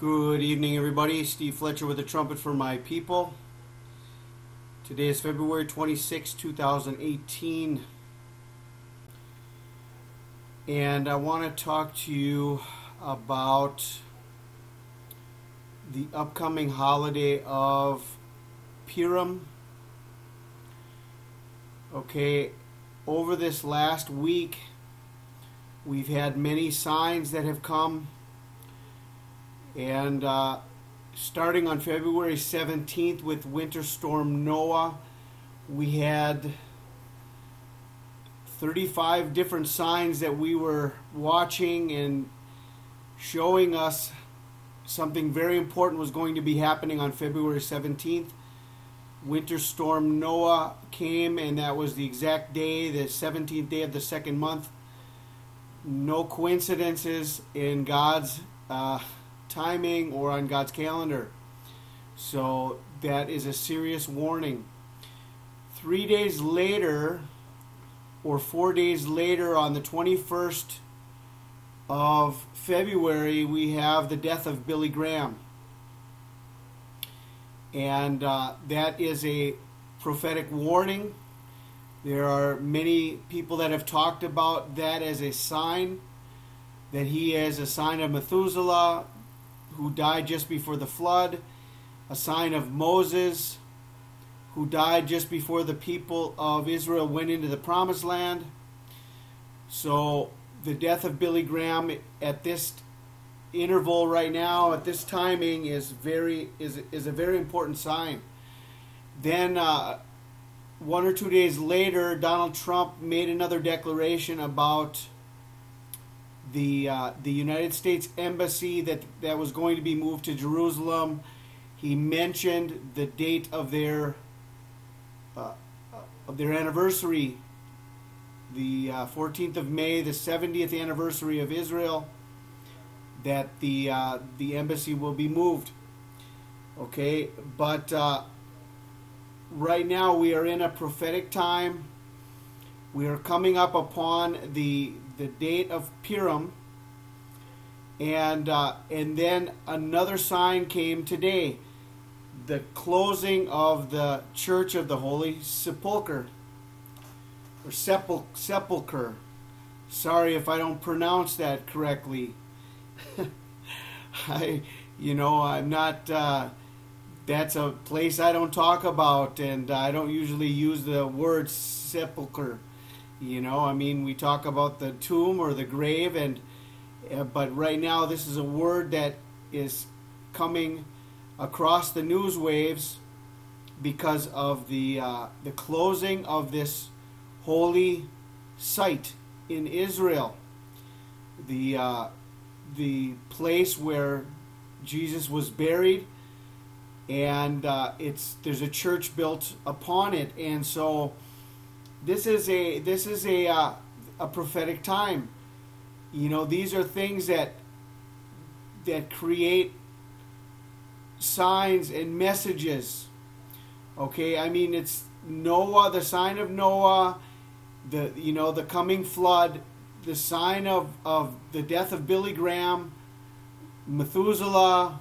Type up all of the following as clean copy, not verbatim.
Good evening, everybody. Steve Fletcher with a trumpet for my people. Today is February 26, 2018. And I want to talk to you about the upcoming holiday of Purim. Okay, over this last week, we've had many signs that have come. And starting on February 17th with Winter Storm Noah, we had 35 different signs that we were watching and showing us something very important was going to be happening on February 17th. Winter Storm Noah came, and that was the exact day, the 17th day of the second month. No coincidences in God's timing or on God's calendar. So that is a serious warning. 3 days later, or 4 days later, on the 21st of February, we have the death of Billy Graham. And that is a prophetic warning. There are many people that have talked about that as a sign, that he is a sign of Methuselah, who died just before the flood, a sign of Moses, who died just before the people of Israel went into the promised land. So the death of Billy Graham at this interval right now, at this timing, is a very important sign. Then 1 or 2 days later, Donald Trump made another declaration about the United States Embassy that was going to be moved to Jerusalem. He mentioned the date of their anniversary, the 14th of May, the 70th anniversary of Israel, that the embassy will be moved. Okay, but right now we are in a prophetic time. We are coming up upon the date of Purim, and then another sign came today, the closing of the Church of the Holy Sepulchre, or Sepulchre. Sorry if I don't pronounce that correctly. I'm not. That's a place I don't talk about, and I don't usually use the word sepulchre. We talk about the tomb or the grave, but right now this is a word that is coming across the news waves because of the closing of this holy site in Israel, the place where Jesus was buried, and there's a church built upon it, and so. This is a prophetic time. These are things that create signs and messages. Okay, it's Noah, the sign of Noah, the coming flood, the sign of the death of Billy Graham, Methuselah,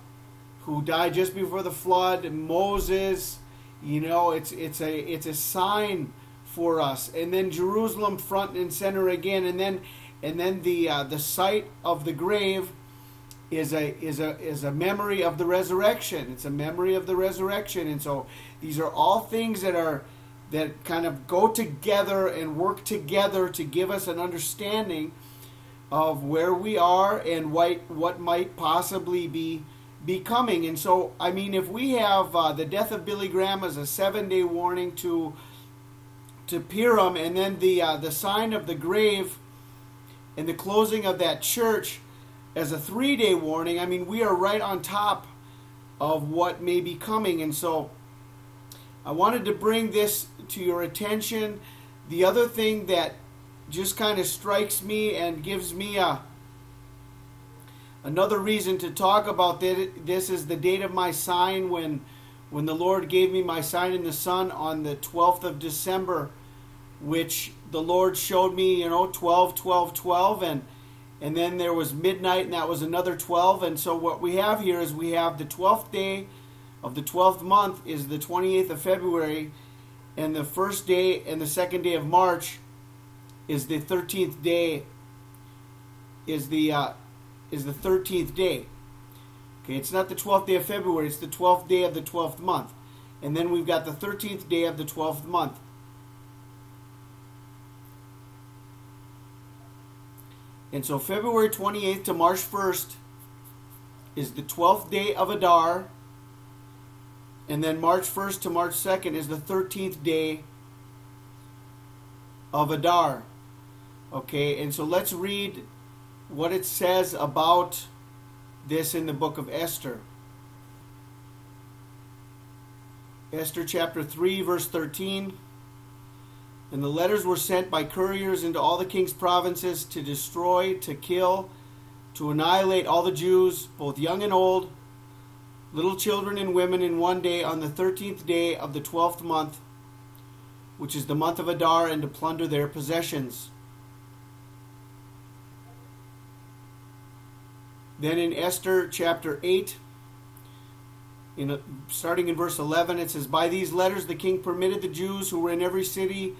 who died just before the flood, and Moses. It's a sign for us, and then Jerusalem front and center again, and then the site of the grave is a memory of the resurrection. It's a memory of the resurrection, and so these are all things that kind of go together and work together to give us an understanding of where we are and what might possibly be coming. And so, if we have the death of Billy Graham as a 7-day warning to Purim, and then the sign of the grave and the closing of that church as a 3-day warning, we are right on top of what may be coming. And so I wanted to bring this to your attention. The other thing that just kind of strikes me and gives me another reason to talk about this is the date of my sign when the Lord gave me my sign in the sun on the 12th of December, which the Lord showed me, 12, 12, 12, and then there was midnight, and that was another 12. And so what we have here is we have the 12th day of the 12th month is the 28th of February, and the first day and the second day of March is the 13th day, is the 13th day. Okay, it's not the 12th day of February, it's the 12th day of the 12th month. And then we've got the 13th day of the 12th month. And so February 28th to March 1st is the 12th day of Adar. And then March 1st to March 2nd is the 13th day of Adar. Okay, and so let's read what it says about this in the book of Esther. Esther chapter 3, verse 13. And the letters were sent by couriers into all the king's provinces to destroy, to kill, to annihilate all the Jews, both young and old, little children and women, in one day on the 13th day of the 12th month, which is the month of Adar, and to plunder their possessions. Then in Esther chapter 8, starting in verse 11, it says, By these letters the king permitted the Jews who were in every city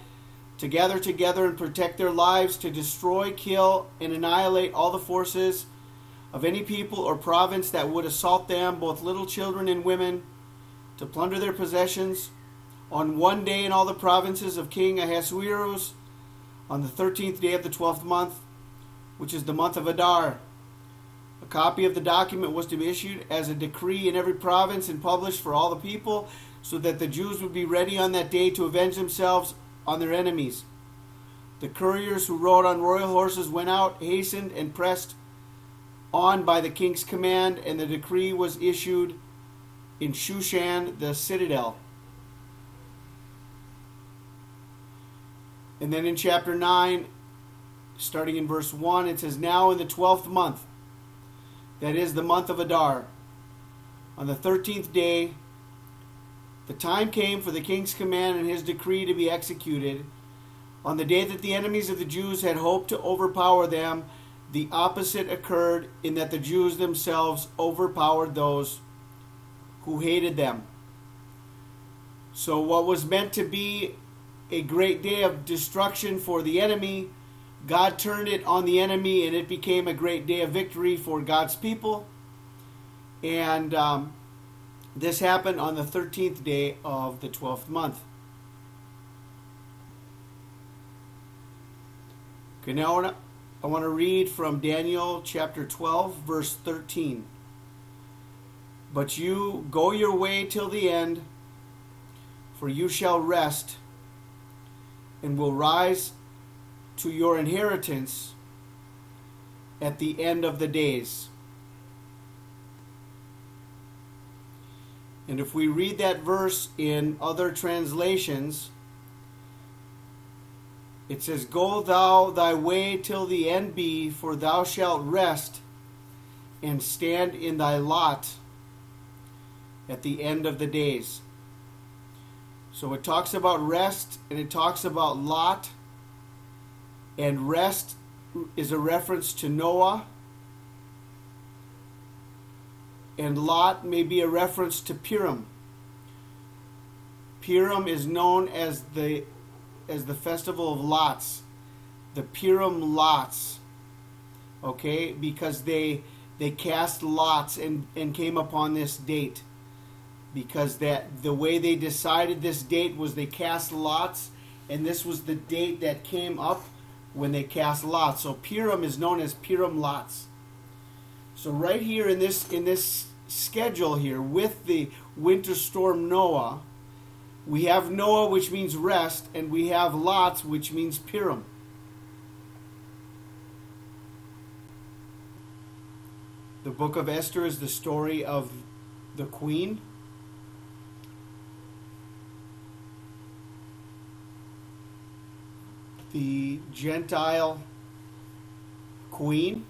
to gather together and protect their lives, to destroy, kill, and annihilate all the forces of any people or province that would assault them, both little children and women, to plunder their possessions, on one day in all the provinces of King Ahasuerus, on the 13th day of the 12th month, which is the month of Adar. A copy of the document was to be issued as a decree in every province and published for all the people, so that the Jews would be ready on that day to avenge themselves on their enemies. The couriers who rode on royal horses went out, hastened, and pressed on by the king's command, and the decree was issued in Shushan, the citadel. And then in chapter 9, starting in verse 1, it says, Now in the 12th month, that is the month of Adar, on the 13th day, the time came for the king's command and his decree to be executed. On the day that the enemies of the Jews had hoped to overpower them, the opposite occurred, in that the Jews themselves overpowered those who hated them. So what was meant to be a great day of destruction for the enemy, God turned it on the enemy, and it became a great day of victory for God's people. And this happened on the 13th day of the 12th month. Okay, now I want to read from Daniel chapter 12, verse 13. But you go your way till the end, for you shall rest, and will rise to your inheritance at the end of the days. And if we read that verse in other translations, it says, Go thou thy way till the end be, for thou shalt rest and stand in thy lot at the end of the days. So it talks about rest and it talks about lot. And rest is a reference to Noah. And Lot may be a reference to Purim. Purim is known as the festival of lots, the Purim lots. Okay, because they cast lots and came upon this date, because that the way they decided this date was they cast lots, and this was the date that came up when they cast lots. So Purim is known as Purim lots. So right here in this schedule here with the winter storm Noah, we have Noah, which means rest, and we have lots, which means Purim. The book of Esther is the story of the queen. The Gentile queen.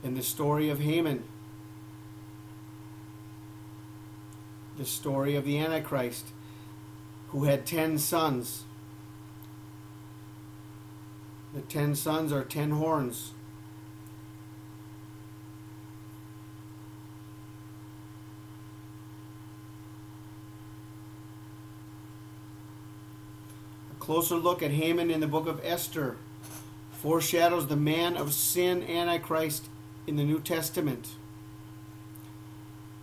And the story of Haman. The story of the Antichrist, who had 10 sons. The 10 sons are 10 horns. A closer look at Haman in the book of Esther foreshadows the man of sin, Antichrist, in the New Testament.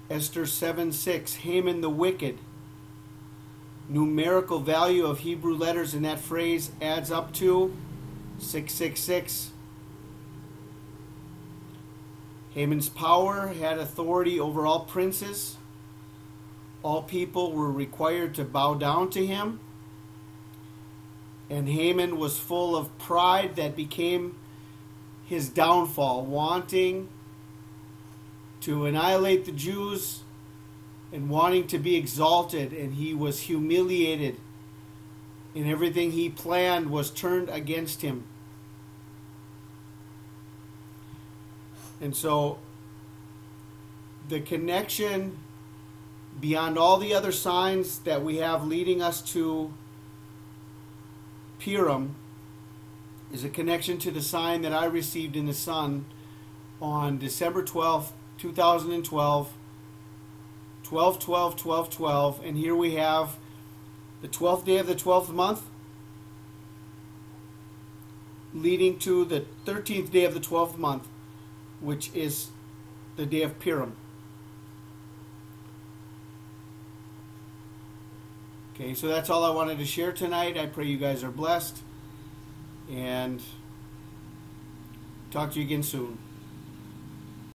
Esther 7:6, Haman the wicked. Numerical value of Hebrew letters in that phrase adds up to 666. Haman's power had authority over all princes. All people were required to bow down to him. And Haman was full of pride that became his downfall, wanting to annihilate the Jews and wanting to be exalted, and he was humiliated, and everything he planned was turned against him. And so the connection beyond all the other signs that we have leading us to Purim is a connection to the sign that I received in the sun on December 12th, 2012, 12/12/12/12, and here we have the 12th day of the 12th month leading to the 13th day of the 12th month, which is the day of Purim. Okay, so that's all I wanted to share tonight. I pray you guys are blessed, and talk to you again soon.